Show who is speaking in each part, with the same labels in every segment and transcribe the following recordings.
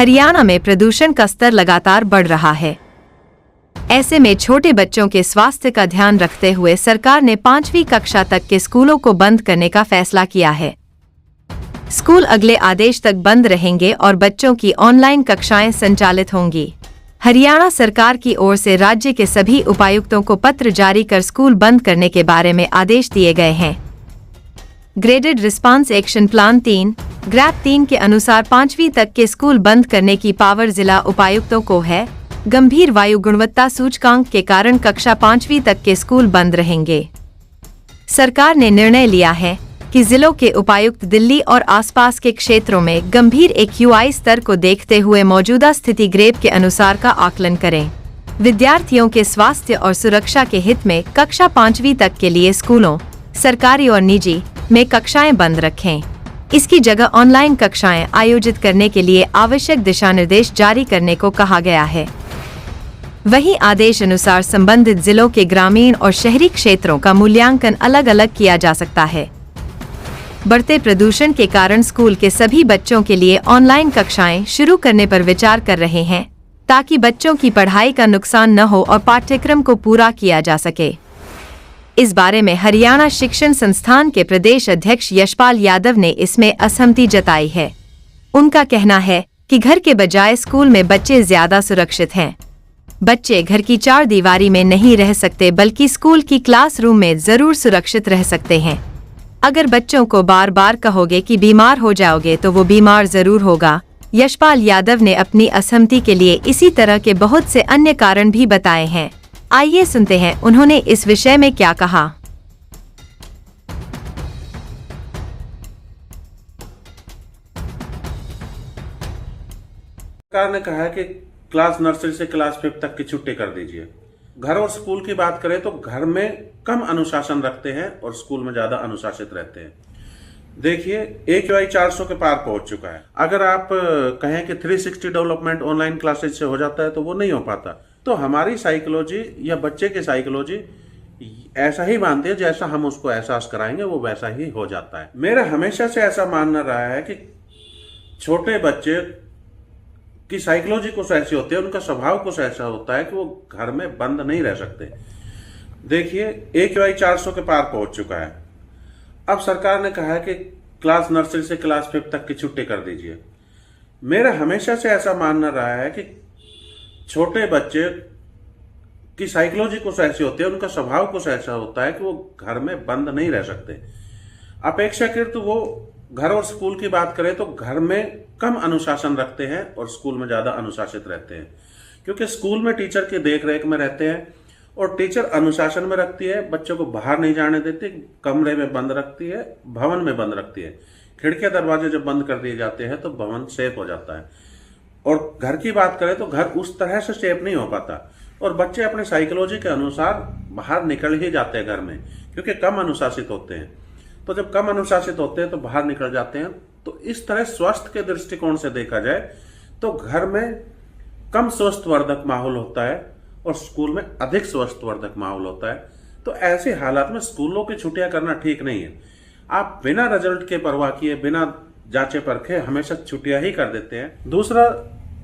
Speaker 1: हरियाणा में प्रदूषण का स्तर लगातार बढ़ रहा है। ऐसे में छोटे बच्चों के स्वास्थ्य का ध्यान रखते हुए सरकार ने 5वीं कक्षा तक के स्कूलों को बंद करने का फैसला किया है। स्कूल अगले आदेश तक बंद रहेंगे और बच्चों की ऑनलाइन कक्षाएं संचालित होंगी। हरियाणा सरकार की ओर से राज्य के सभी उपायुक्तों को पत्र जारी कर स्कूल बंद करने के बारे में आदेश दिए गए हैं। Graded response action plan 3 grab 3 के अनुसार 5वीं तक के स्कूल बंद करने की पावर जिला उपायुक्तों को है। गंभीर वायु गुणवत्ता सूचकांक के कारण कक्षा 5वीं तक के स्कूल बंद रहेंगे। सरकार ने निर्णय लिया है कि जिलों के उपायुक्त दिल्ली और आसपास के क्षेत्रों में गंभीर एक्यूआई स्तर को देखते हुए मौजूदा स्थिति ग्रेप के अनुसार का आकलन करें। विद्यार्थियों के स्वास्थ्य और सुरक्षा के हित में कक्षा 5वीं तक के लिए स्कूलों, सरकारी और निजी, में कक्षाएं बंद रखें। इसकी जगह ऑनलाइन कक्षाएं आयोजित करने के लिए आवश्यक दिशा निर्देश जारी करने को कहा गया है। वहीं आदेश अनुसार संबंधित जिलों के ग्रामीण और शहरी क्षेत्रों का मूल्यांकन अलग अलग किया जा सकता है। बढ़ते प्रदूषण के कारण स्कूल के सभी बच्चों के लिए ऑनलाइन कक्षाएं शुरू करने पर विचार कर रहे हैं, ताकि बच्चों की पढ़ाई का नुकसान न हो और पाठ्यक्रम को पूरा किया जा सके। इस बारे में हरियाणा शिक्षण संस्थान के प्रदेश अध्यक्ष यशपाल यादव ने इसमें असहमति जताई है। उनका कहना है कि घर के बजाय स्कूल में बच्चे ज्यादा सुरक्षित हैं। बच्चे घर की चार दीवारी में नहीं रह सकते, बल्कि स्कूल की क्लासरूम में जरूर सुरक्षित रह सकते हैं। अगर बच्चों को बार बार कहोगे कि बीमार हो जाओगे तो वो बीमार जरूर होगा। यशपाल यादव ने अपनी असहमति के लिए इसी तरह के बहुत से अन्य कारण भी बताए हैं। आइए सुनते हैं उन्होंने इस विषय में क्या कहा।
Speaker 2: सरकार ने कहा है कि क्लास नर्सरी से क्लास 5 तक की छुट्टी कर दीजिए। घर और स्कूल की बात करें तो घर में कम अनुशासन रखते हैं और स्कूल में ज्यादा अनुशासित रहते हैं। देखिए, AQI 400 के पार पहुंच चुका है। अगर आप कहें कि 360 डेवलपमेंट ऑनलाइन क्लासेज से हो जाता है तो वो नहीं हो पाता। तो हमारी साइकोलॉजी या बच्चे की साइकोलॉजी ऐसा ही मानती है, जैसा हम उसको एहसास कराएंगे वो वैसा ही हो जाता है। मेरा हमेशा से ऐसा मानना रहा है कि छोटे बच्चे की साइकोलॉजी कुछ ऐसी होती है, उनका स्वभाव कुछ ऐसा होता है कि वो घर में बंद नहीं रह सकते। देखिए, AQI 400 के पार पहुंच चुका है। अब सरकार ने कहा है कि क्लास नर्सरी से क्लास 5 तक की छुट्टी कर दीजिए। मेरा हमेशा से ऐसा मानना रहा है कि छोटे बच्चे की साइकोलॉजी कुछ ऐसी होती है, उनका स्वभाव कुछ ऐसा होता है कि वो घर में बंद नहीं रह सकते। अपेक्षाकृत वो घर और स्कूल की बात करें तो घर में कम अनुशासन रखते हैं और स्कूल में ज्यादा अनुशासित रहते हैं, क्योंकि स्कूल में टीचर की देखरेख में रहते हैं और टीचर अनुशासन में रखती है। बच्चों को बाहर नहीं जाने देती, कमरे में बंद रखती है, भवन में बंद रखती है। खिड़कियां दरवाजे जब बंद कर दिए जाते हैं तो भवन सेफ हो जाता है। और घर की बात करें तो घर उस तरह से सेफ नहीं हो पाता और बच्चे अपने साइकोलॉजी के अनुसार बाहर निकल ही जाते हैं घर में, क्योंकि कम अनुशासित होते हैं। तो जब कम अनुशासित होते हैं तो बाहर निकल जाते हैं। तो इस तरह स्वास्थ्य के दृष्टिकोण से देखा जाए तो घर में कम स्वास्थ्यवर्धक माहौल होता है और स्कूल में अधिक स्वास्थ्यवर्धक माहौल होता है। तो ऐसे हालात में स्कूलों की छुट्टियां करना ठीक नहीं है। आप बिना रिजल्ट के परवाह किए, बिना जांचे परखे हमेशा छुट्टियां ही कर देते हैं। दूसरा,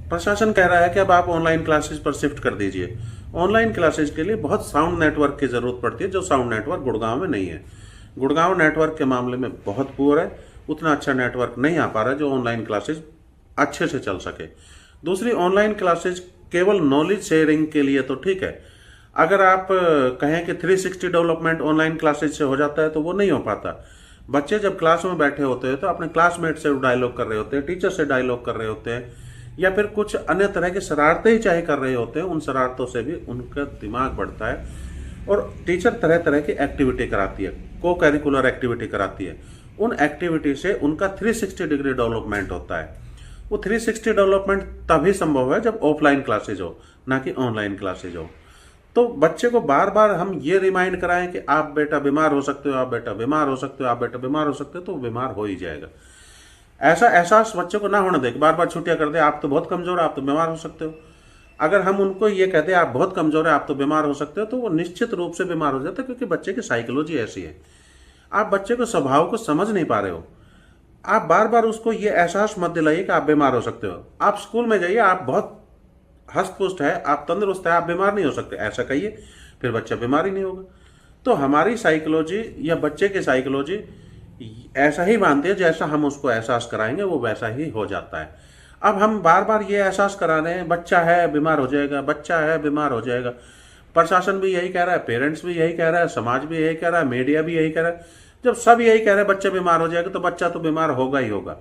Speaker 2: प्रशासन कह रहा है कि अब आप ऑनलाइन क्लासेस पर शिफ्ट कर दीजिए। ऑनलाइन क्लासेस के लिए बहुत साउंड नेटवर्क की जरूरत पड़ती है, जो साउंड नेटवर्क गुड़गांव में नहीं है। गुड़गांव नेटवर्क के मामले में बहुत पुअर है, उतना अच्छा नेटवर्क नहीं आ पा रहा है जो ऑनलाइन क्लासेस अच्छे से चल सके। दूसरी, ऑनलाइन क्लासेस केवल नॉलेज शेयरिंग के लिए तो ठीक है। अगर आप कहें कि 360 डेवलपमेंट ऑनलाइन क्लासेस से हो जाता है तो वो नहीं हो पाता। बच्चे जब क्लास में बैठे होते हैं तो अपने क्लासमेट से डायलॉग कर रहे होते हैं, टीचर से डायलॉग कर रहे होते हैं, या फिर कुछ अन्य तरह की शरारतें ही चाहे कर रहे होते हैं। उन शरारतों से भी उनका दिमाग बढ़ता है और टीचर तरह तरह की एक्टिविटी कराती है, को करिकुलर एक्टिविटी कराती है। उन एक्टिविटी से उनका 360 डिग्री डेवलपमेंट होता है। वो 360 डेवलपमेंट तभी संभव है जब ऑफलाइन क्लासेज हो, ना कि ऑनलाइन क्लासेज हो। तो बच्चे को बार बार हम ये रिमाइंड कराएं कि आप बेटा बीमार हो सकते हो, आप बेटा बीमार हो सकते हो, आप बेटा बीमार हो सकते हो, तो बीमार हो ही जाएगा। ऐसा एहसास बच्चे को ना होने दे, बार बार छुट्टियां कर दे, आप तो बहुत कमजोर है, आप तो बीमार हो सकते हो। अगर हम उनको ये कहते हैं आप बहुत कमजोर है, आप तो बीमार हो सकते हो, तो वो निश्चित रूप से बीमार हो जाता है, क्योंकि बच्चे की साइकोलॉजी ऐसी है। आप बच्चे को स्वभाव को समझ नहीं पा रहे हो। आप बार बार उसको ये एहसास मत दिलाइए कि आप बीमार हो सकते हो। आप स्कूल में जाइए, आप बहुत हष्ट पुष्ट है, आप तंदुरुस्त है, आप बीमार नहीं हो सकते, ऐसा कहिए, फिर बच्चा बीमार ही नहीं होगा। तो हमारी साइकोलॉजी या बच्चे की साइकोलॉजी ऐसा ही मानती है, जैसा हम उसको एहसास कराएंगे वो वैसा ही हो जाता है। अब हम बार बार ये एहसास करा रहे हैं, बच्चा है बीमार हो जाएगा, बच्चा है बीमार हो जाएगा। प्रशासन भी यही कह रहा है, पेरेंट्स भी यही कह रहा है, समाज भी यही कह रहा है, मीडिया भी यही कह रहा है। जब सब यही कह रहे हैं बच्चा बीमार हो जाएगा, तो बच्चा तो बीमार होगा ही होगा।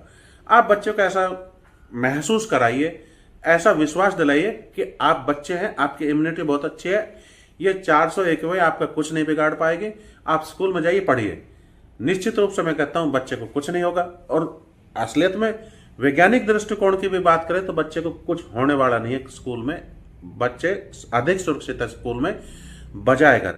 Speaker 2: आप बच्चों को ऐसा महसूस कराइए, ऐसा विश्वास दिलाइए कि आप बच्चे हैं, आपकी इम्यूनिटी बहुत अच्छी है, ये 401 आपका कुछ नहीं बिगाड़ पाएगी। आप स्कूल में जाइए, पढ़िए, निश्चित रूप से मैं कहता हूं बच्चे को कुछ नहीं होगा। और असलियत में वैज्ञानिक दृष्टिकोण की भी बात करें तो बच्चे को कुछ होने वाला नहीं है। स्कूल में बच्चे अधिक सुरक्षित है स्कूल में, बजाय घर।